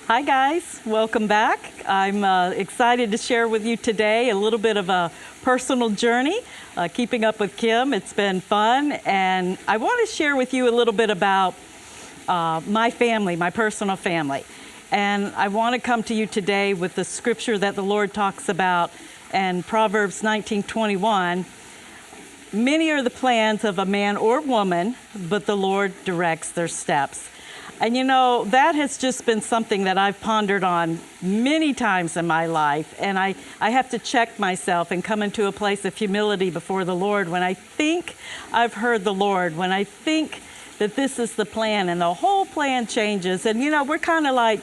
Hi guys, welcome back. I'm excited to share with you today a little bit of a personal journey, keeping up with Kim. It's been fun, and I want to share with you a little bit about my family, my personal family. And I want to come to you today with the scripture that the Lord talks about in Proverbs 19:21. Many are the plans of a man or woman, but the Lord directs their steps. And you know, that has just been something that I've pondered on many times in my life. And I have to check myself and come into a place of humility before the Lord when I think I've heard the Lord, when I think that this is the plan and the whole plan changes. And you know, we're kind of like,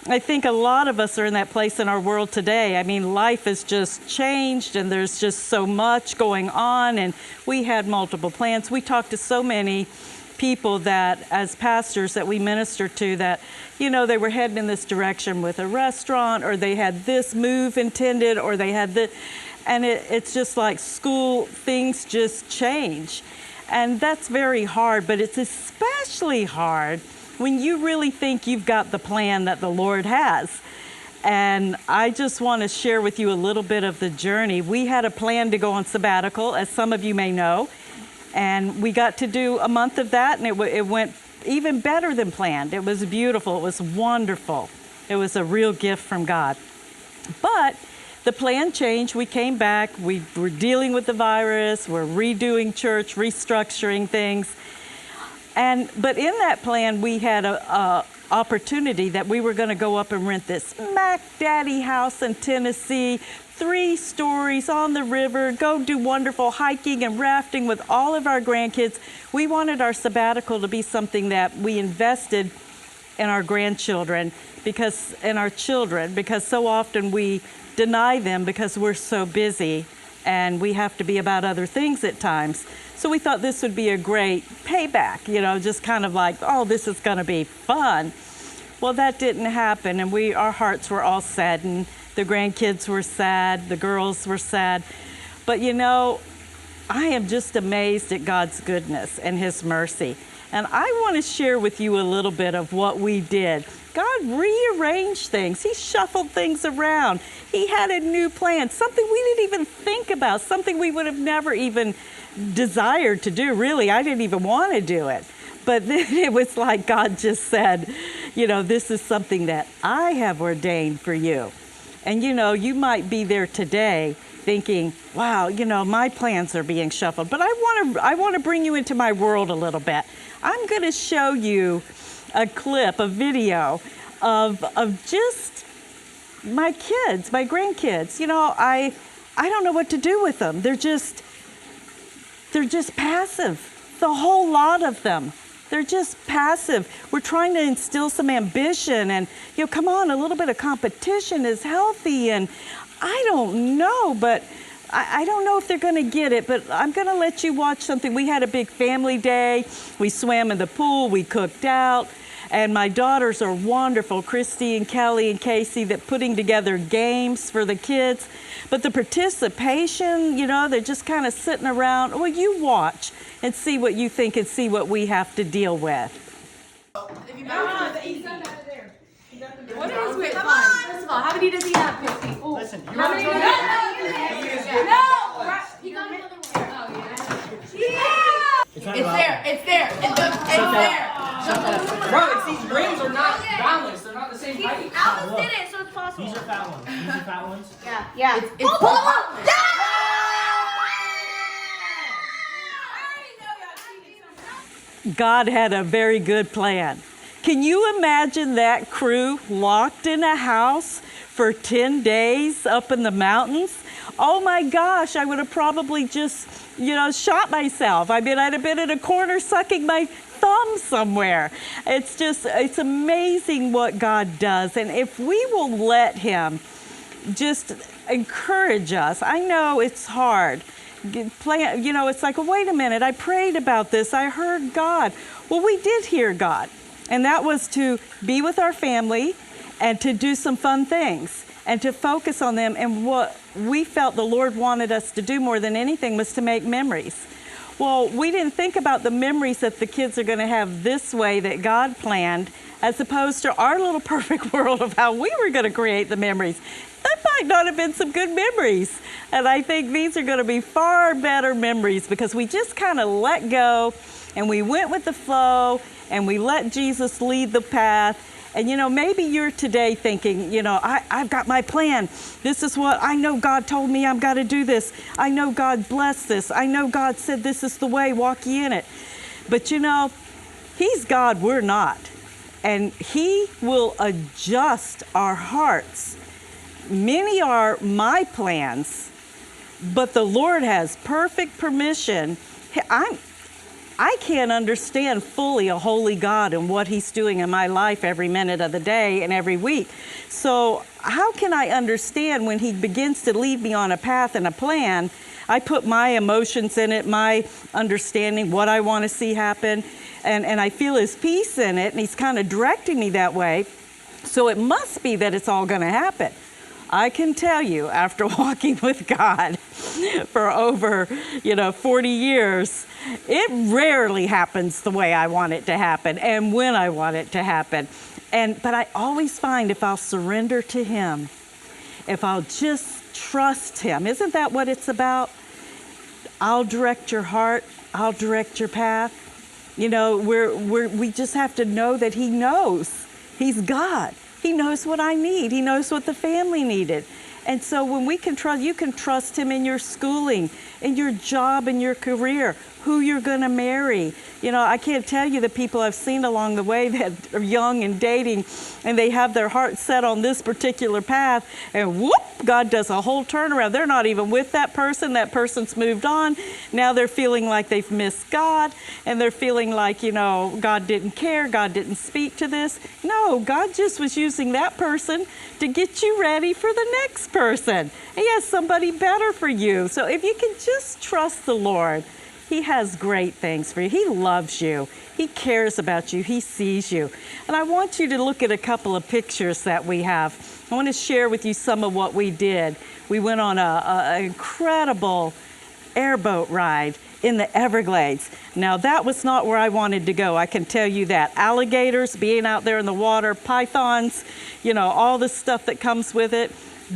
I think a lot of us are in that place in our world today. I mean, life has just changed and there's just so much going on, and we had multiple plans. We talked to so many people that as pastors that we minister to that, you know, they were heading in this direction with a restaurant, or they had this move intended, or they had this, and it's just like school, things just change. And that's very hard, but it's especially hard when you really think you've got the plan that the Lord has. And I just want to share with you a little bit of the journey. We had a plan to go on sabbatical, as some of you may know. And we got to do a month of that, and it went even better than planned. It was beautiful. It was wonderful. It was a real gift from God. But the plan changed. We came back. We were dealing with the virus. We're redoing church, restructuring things. But in that plan, we had a opportunity that we were going to go up and rent this Mac Daddy house in Tennessee, 3 stories on the river, go do wonderful hiking and rafting with all of our grandkids. We wanted our sabbatical to be something that we invested in our grandchildren, because so often we deny them because we're so busy and we have to be about other things at times. So we thought this would be a great payback, you know, just kind of like, oh, this is going to be fun. Well, that didn't happen, and our hearts were all saddened. The grandkids were sad, the girls were sad. But you know, I am just amazed at God's goodness and His mercy. And I want to share with you a little bit of what we did. God rearranged things. He shuffled things around. He had a new plan, something we didn't even think about, something we would have never even desired to do, really. I didn't even want to do it. But then it was like God just said, you know, this is something that I have ordained for you. And you know, you might be there today thinking, wow, you know, my plans are being shuffled. But I want to bring you into my world a little bit. I'm going to show you a clip, a video of just my kids, my grandkids. You know, I don't know what to do with them. They're just passive. The whole lot of them. They're just passive. We're trying to instill some ambition, and, you know, come on, a little bit of competition is healthy. And I don't know, but I don't know if they're going to get it, but I'm going to let you watch something. We had a big family day. We swam in the pool. We cooked out. And my daughters are wonderful, Christy and Kelly and Casey, that putting together games for the kids. But the participation, you know, they're just kind of sitting around. Well, you watch and see what you think and see what we have to deal with. What is with fun? First of all, how many does he have, Christy? Listen, you How many does he have? He got another one. Oh, yeah. It's there. It's there. It's there. Bro, these rings are not balanced. They're not the same height. Alice did it, so it's possible. These are fat ones. These are fat ones. Yeah. It's pull them up. God had a very good plan. Can you imagine that crew locked in a house for 10 days up in the mountains? Oh my gosh, I would have probably just, you know, shot myself. I mean, I'd have been in a corner sucking my thumb somewhere. It's amazing what God does. And if we will let Him just encourage us, I know it's hard. You know, it's like, well, wait a minute, I prayed about this, I heard God. Well, we did hear God. And that was to be with our family and to do some fun things and to focus on them. And what we felt the Lord wanted us to do more than anything was to make memories. Well, we didn't think about the memories that the kids are going to have this way that God planned as opposed to our little perfect world of how we were going to create the memories. That might not have been some good memories. And I think these are going to be far better memories because we just kind of let go and we went with the flow and we let Jesus lead the path. And maybe you're today thinking, I've got my plan. This is what I know God told me I've got to do this. I know God blessed this. I know God said this is the way, walk ye in it. But He's God, we're not. And He will adjust our hearts. Many are my plans, but the Lord has perfect permission. I can't understand fully a holy God and what He's doing in my life every minute of the day and every week. So how can I understand when He begins to lead me on a path and a plan? I put my emotions in it, my understanding, what I want to see happen, and I feel His peace in it, and He's kind of directing me that way. So it must be that it's all going to happen. I can tell you, after walking with God for over, 40 years, it rarely happens the way I want it to happen and when I want it to happen. But I always find if I'll surrender to Him, if I'll just trust Him, isn't that what it's about? I'll direct your heart, I'll direct your path. We just have to know that He knows. He's God. He knows what I need. He knows what the family needed. And so when we can trust, you can trust Him in your schooling, in your job, in your career, who you're going to marry. I can't tell you the people I've seen along the way that are young and dating, and they have their heart set on this particular path, and whoop, God does a whole turnaround. They're not even with that person. That person's moved on. Now they're feeling like they've missed God, and they're feeling like, God didn't care, God didn't speak to this. No, God just was using that person to get you ready for the next person. He has somebody better for you. So if you can just trust the Lord, He has great things for you. He loves you. He cares about you. He sees you. And I want you to look at a couple of pictures that we have. I want to share with you some of what we did. We went on an incredible airboat ride in the Everglades. Now, that was not where I wanted to go, I can tell you that. Alligators, being out there in the water, pythons, all the stuff that comes with it,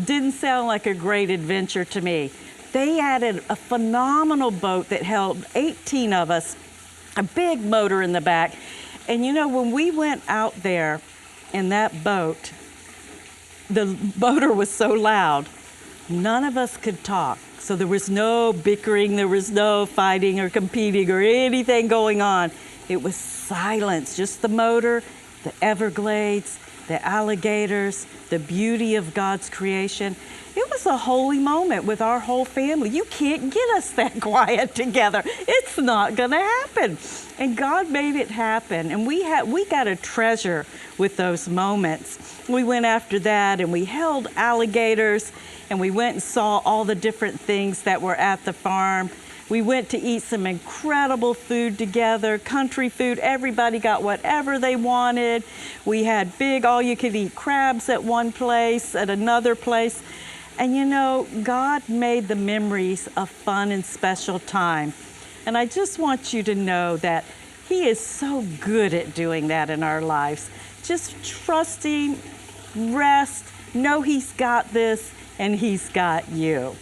didn't sound like a great adventure to me. They added a phenomenal boat that held 18 of us, a big motor in the back. And when we went out there in that boat, the motor was so loud, none of us could talk. So there was no bickering, there was no fighting or competing or anything going on. It was silence, just the motor, the Everglades, the alligators, the beauty of God's creation. It was a holy moment with our whole family. You can't get us that quiet together. It's not going to happen. And God made it happen. And we got a treasure with those moments. We went after that and we held alligators and we went and saw all the different things that were at the farm. We went to eat some incredible food together, country food. Everybody got whatever they wanted. We had big all-you-could-eat crabs at one place, at another place. And God made the memories a fun and special time. And I just want you to know that He is so good at doing that in our lives. Just trust Him, rest, know He's got this, and He's got you.